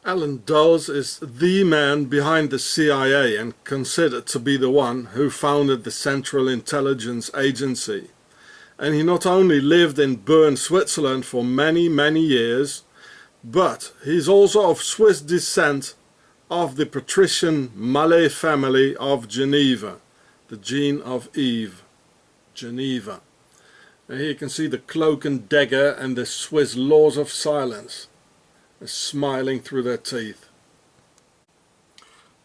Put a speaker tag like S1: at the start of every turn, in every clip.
S1: Allen Dulles is the man behind the CIA and considered to be the one who founded the Central Intelligence Agency. And he not only lived in Bern, Switzerland for many, many years, but he's also of Swiss descent of the patrician Mallet family of Geneva, the gene of Eve, Geneva. And here you can see the cloak and dagger and the Swiss laws of silence smiling through their teeth.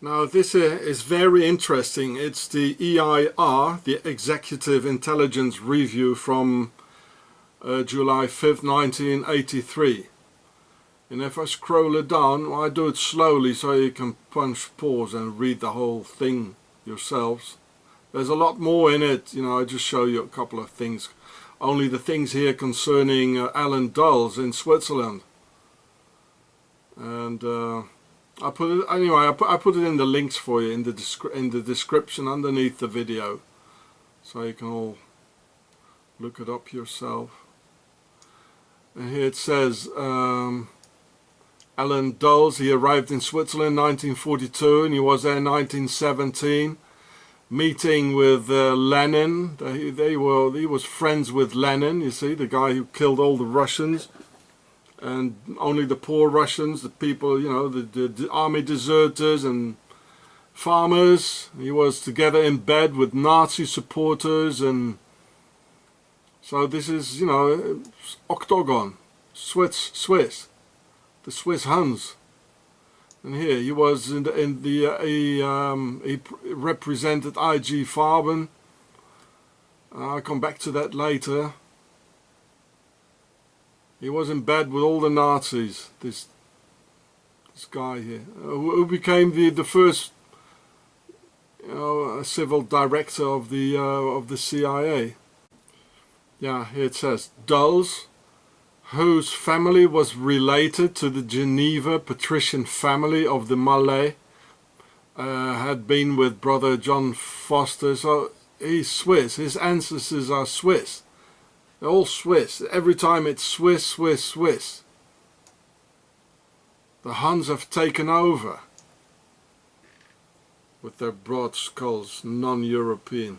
S1: Now this is very interesting. It's the EIR, the Executive Intelligence Review from July 5th, 1983. And if I scroll it down, I do it slowly so you can punch pause and read the whole thing yourselves. There's a lot more in it, you know, I just show you a couple of things. Only the things here concerning Allen Dulles in Switzerland. And I put it anyway. I put it in the links for you in the description underneath the video, so you can all look it up yourself. And here it says Allen Dulles. He arrived in Switzerland in 1942, and he was there in 1917, meeting with Lenin. He was friends with Lenin. You see, the guy who killed all the Russians. And only the poor Russians, the people, you know, the army deserters and farmers. He was together in bed with Nazi supporters, and so this is, you know, Octogon, Swiss, the Swiss Huns. And here he was he represented IG Farben. I'll come back to that later. He was in bed with all the Nazis, this guy here, who became the first, you know, civil director of the CIA. Yeah, here it says, Dulles, whose family was related to the Geneva patrician family of the Mallet, had been with brother John Foster, so he's Swiss, his ancestors are Swiss. They're all Swiss. Every time it's Swiss, Swiss, Swiss. The Huns have taken over with their broad skulls, non-European.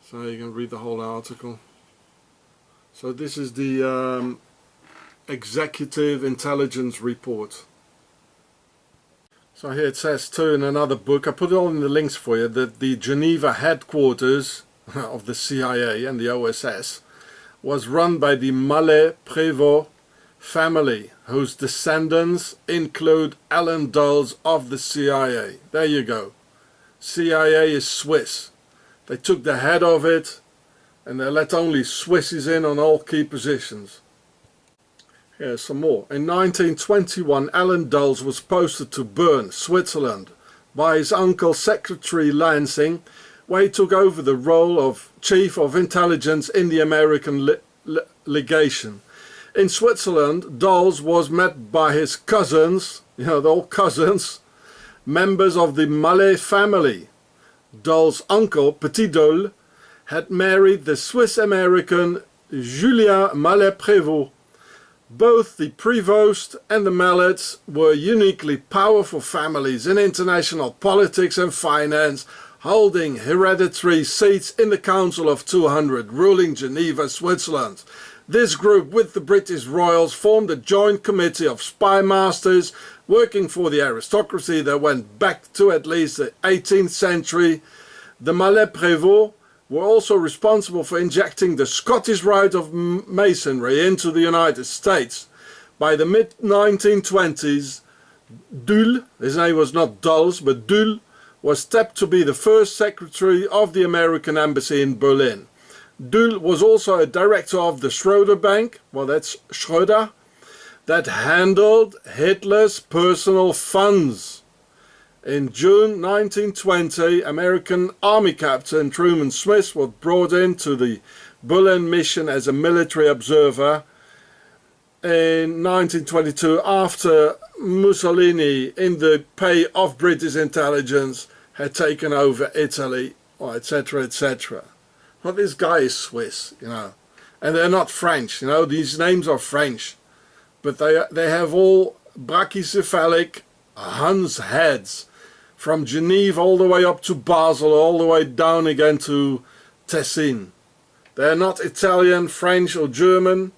S1: So you can read the whole article. So this is the Executive Intelligence Report. So here it says too in another book, I put it all in the links for you, that the Geneva headquarters of the CIA and the OSS was run by the Mallet-Prevost family, whose descendants include Allen Dulles of the CIA. There you go. CIA is Swiss. They took the head of it and they let only Swissies in on all key positions. Here's some more. In 1921, Allen Dulles was posted to Bern, Switzerland, by his uncle Secretary Lansing, where he took over the role of Chief of Intelligence in the American legation. In Switzerland, Dulles was met by his cousins, you know, they're all cousins, members of the Mallet family. Dulles' uncle, Petit Dulles, had married the Swiss-American Julia Mallet-Prevost. Both the Prevost and the Mallets were uniquely powerful families in international politics and finance, holding hereditary seats in the Council of 200, ruling Geneva, Switzerland. This group, with the British royals, formed a joint committee of spy masters working for the aristocracy that went back to at least the 18th century. The Mallet-Prevost were also responsible for injecting the Scottish Rite of Masonry into the United States. By the mid-1920s, Dulles, his name was not Dulles, but Dulles, was tapped to be the first secretary of the American embassy in Berlin. Dulles was also a director of the Schroeder Bank, well that's Schroeder, that handled Hitler's personal funds. In June 1920, American Army Captain Truman Smith was brought into the Berlin mission as a military observer. In 1922, after Mussolini, in the pay of British intelligence, had taken over Italy, etc., etc. Well, this guy is Swiss, you know, and they're not French, you know, these names are French, but they have all brachycephalic Huns heads from Geneva all the way up to Basel, all the way down again to Tessin. They're not Italian, French or German.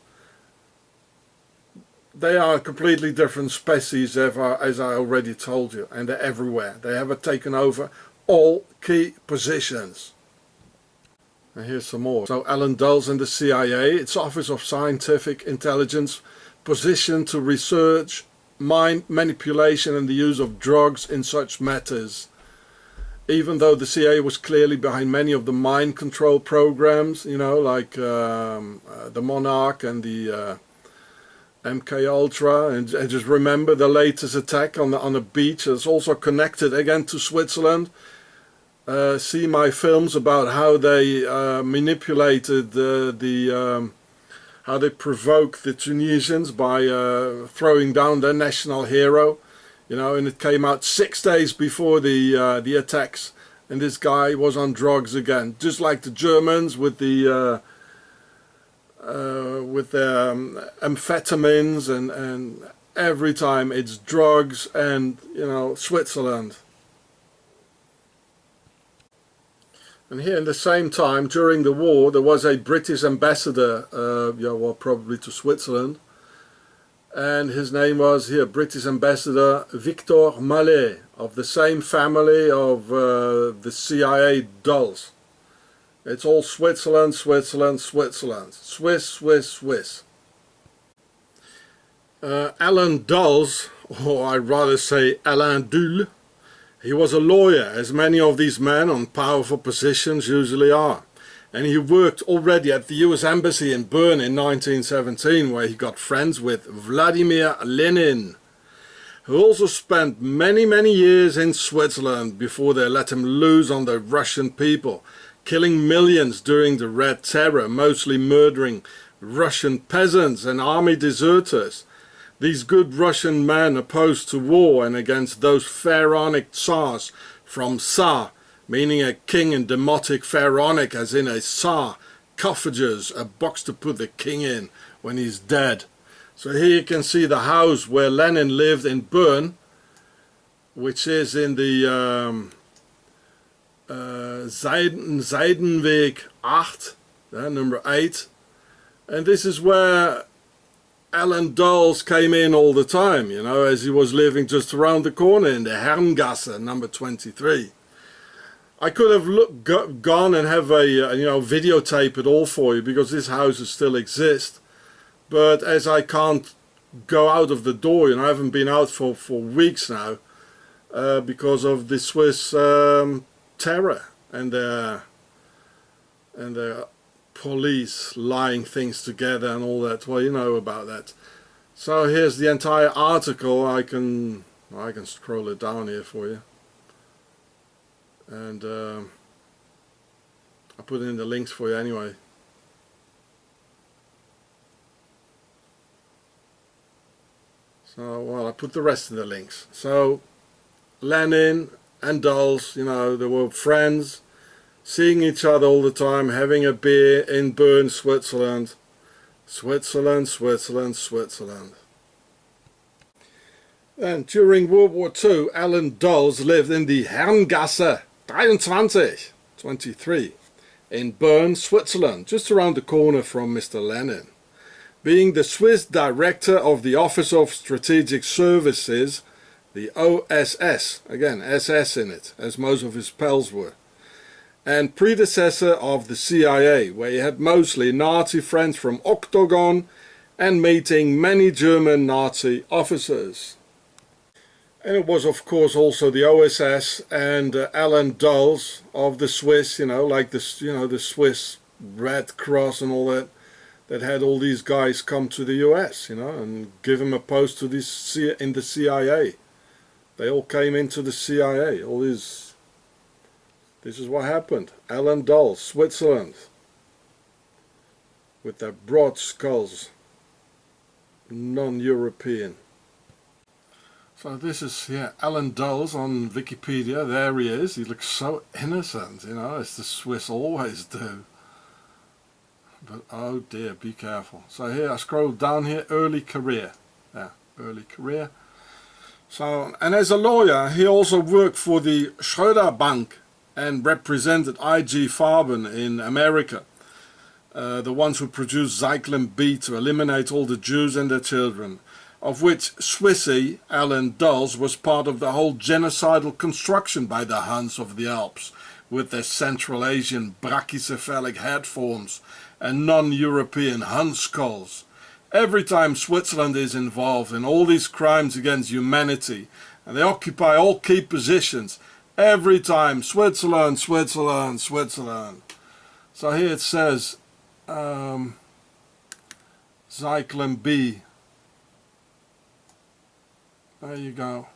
S1: They are a completely different species, as I already told you, and they're everywhere. They have taken over all key positions. And here's some more. So Allen Dulles and the CIA, its Office of Scientific Intelligence, positioned to research mind manipulation and the use of drugs in such matters. Even though the CIA was clearly behind many of the mind control programs, you know, like the Monarch and the MK Ultra, and just remember the latest attack on the beach. It's also connected again to Switzerland. See my films about how they manipulated how they provoked the Tunisians by throwing down their national hero, you know, and it came out 6 days before the attacks, and this guy was on drugs again, just like the Germans with the amphetamines, and every time it's drugs and, you know, Switzerland. And here in the same time, during the war, there was a British ambassador, yeah, well, probably to Switzerland, and his name was here, British Ambassador Victor Mallet, of the same family of the CIA Dulles. It's all Switzerland, Switzerland, Switzerland. Swiss, Swiss, Swiss. Allen Dulles, or I'd rather say Alain Dulles, he was a lawyer, as many of these men on powerful positions usually are. And he worked already at the US Embassy in Bern in 1917, where he got friends with Vladimir Lenin, who also spent many, many years in Switzerland before they let him loose on the Russian people, killing millions during the Red Terror, mostly murdering Russian peasants and army deserters. These good Russian men opposed to war and against those pharaonic tsars from Tsar, meaning a king in demotic pharaonic, as in a tsar, coffages, a box to put the king in when he's dead. So here you can see the house where Lenin lived in Bern, which is in the Seidenweg 8, number 8. And this is where Allen Dulles came in all the time, you know, as he was living just around the corner in the Herrengasse, number 23. I could have gone and have a, you know, videotape it all for you, because these houses still exist. But as I can't go out of the door, you know, I haven't been out for weeks now, because of the Swiss terror and their police lying things together and all that. Well, you know about that. So here's the entire article. I can scroll it down here for you, and I'll put in the links for you anyway. So, well, I put the rest in the links. So Lenin and Dulles, you know, they were friends, seeing each other all the time, having a beer in Bern, Switzerland. Switzerland, Switzerland, Switzerland. And during World War II, Allen Dulles lived in the Herrengasse 23 in Bern, Switzerland, just around the corner from Mr. Lenin. Being the Swiss director of the Office of Strategic Services, the OSS, again SS in it, as most of his pals were, and predecessor of the CIA, where he had mostly Nazi friends from Octogon and meeting many German Nazi officers. And it was of course also the OSS and Allen Dulles of the Swiss, you know, like this, you know, the Swiss Red Cross and all that, that had all these guys come to the US, you know, and give him a post to this in the CIA. They all came into the CIA. All these. This is what happened. Allen Dulles, Switzerland, with their broad skulls, non-European. So this is, yeah, Allen Dulles on Wikipedia. There he is. He looks so innocent, you know, as the Swiss always do. But oh dear, be careful. So here I scroll down here, early career. Yeah, early career. So, and as a lawyer, he also worked for the Schröder Bank and represented IG Farben in America, the ones who produced Zyklon B to eliminate all the Jews and their children, of which Swissy, Alan Dulles, was part of the whole genocidal construction by the Huns of the Alps, with their Central Asian brachycephalic head forms and non-European Hun skulls. Every time Switzerland is involved in all these crimes against humanity, and they occupy all key positions, every time Switzerland, Switzerland, Switzerland. So here it says Zyklon B. There you go.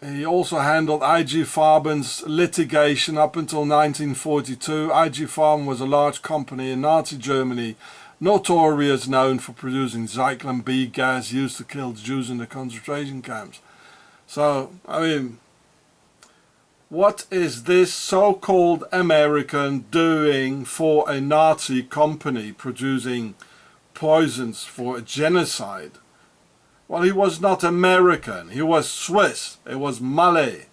S1: He also handled IG Farben's litigation up until 1942. IG Farben was a large company in Nazi Germany, notorious known for producing Zyklon B gas used to kill Jews in the concentration camps. So, I mean, what is this so-called American doing for a Nazi company producing poisons for a genocide? Well, he was not American, he was Swiss, it was Mallet.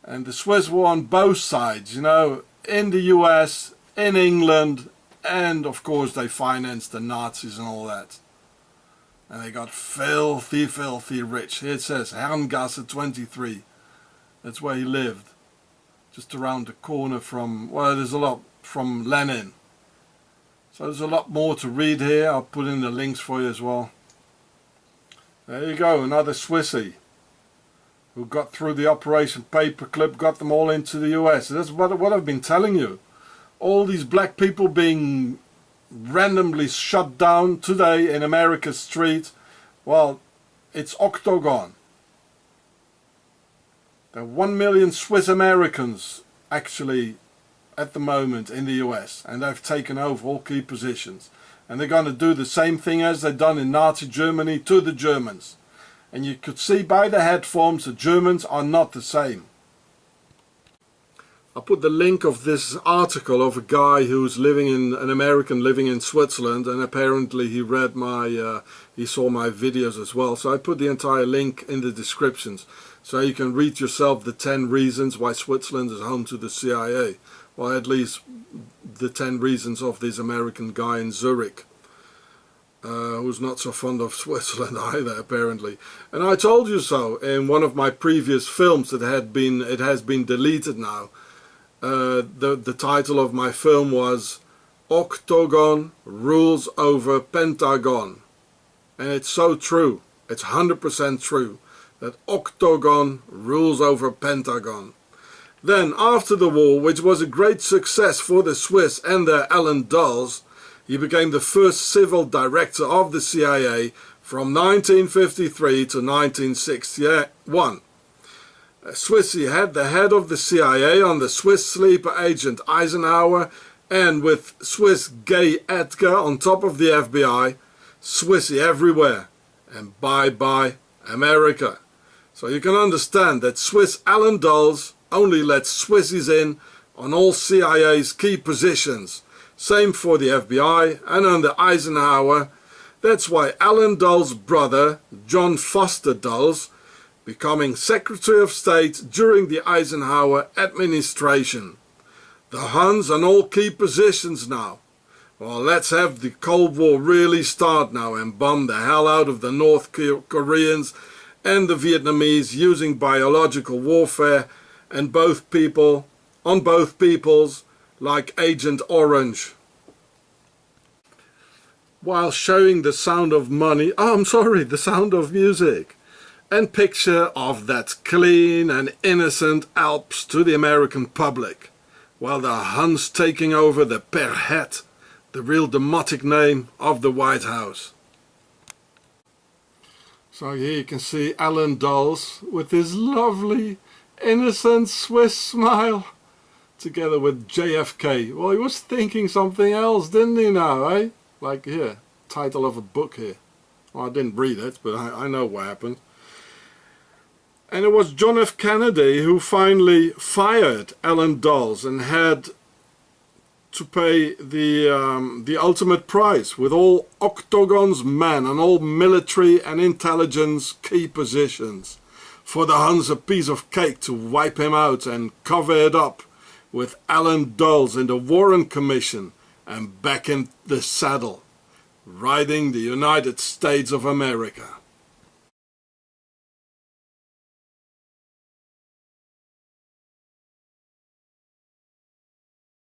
S1: And the Swiss were on both sides, you know, in the US, in England, and of course they financed the Nazis and all that. And they got filthy, filthy rich. Here it says Herrengasse 23. That's where he lived. Just around the corner from, well, there's a lot from Lenin. So there's a lot more to read here. I'll put in the links for you as well. There you go, another Swissy who got through the Operation Paperclip, got them all into the US. That's what I've been telling you. All these black people being randomly shut down today in America's street. Well, it's Octogon. There are 1 million Swiss Americans actually at the moment in the US, and they've taken over all key positions. And they're going to do the same thing as they've done in Nazi Germany to the Germans. And you could see by the head forms the Germans are not the same. I'll put the link of this article of a guy who's an American living in Switzerland, and apparently he read he saw my videos as well. So I put the entire link in the descriptions, so you can read yourself the 10 reasons why Switzerland is home to the CIA. Well, at least the 10 reasons of this American guy in Zurich, who's not so fond of Switzerland either, apparently. And I told you so in one of my previous films that it has been deleted now. The title of my film was Octogon Rules Over Pentagon. And it's so true, it's 100% true, that Octogon rules over Pentagon. Then, after the war, which was a great success for the Swiss and their Alan Dulles, he became the first civil director of the CIA from 1953 to 1961. Swissy had the head of the CIA on the Swiss sleeper agent Eisenhower, and with Swiss gay Edgar on top of the FBI, Swissy everywhere, and bye-bye America. So you can understand that Swiss Alan Dulles only lets Swissies in on all CIA's key positions. Same for the FBI and under Eisenhower. That's why Alan Dulles' brother, John Foster Dulles, becoming Secretary of State during the Eisenhower administration. The Huns on all key positions now. Well, let's have the Cold War really start now and bomb the hell out of the North Koreans and the Vietnamese using biological warfare and on both peoples like Agent Orange. While showing the sound of money, the sound of music, and picture of that clean and innocent Alps to the American public, while the Huns taking over the Perhet, the real demotic name of the White House. So here you can see Alan Dulles with his lovely innocent Swiss smile, together with JFK. Well, he was thinking something else, didn't he now, eh? Like here, title of a book here. Well, I didn't read it, but I know what happened. And it was John F. Kennedy who finally fired Alan Dulles and had to pay the ultimate price with all Octogon's men and all military and intelligence key positions. For the Huns a piece of cake to wipe him out and cover it up with Allen Dulles in the Warren Commission and back in the saddle, riding the United States of America.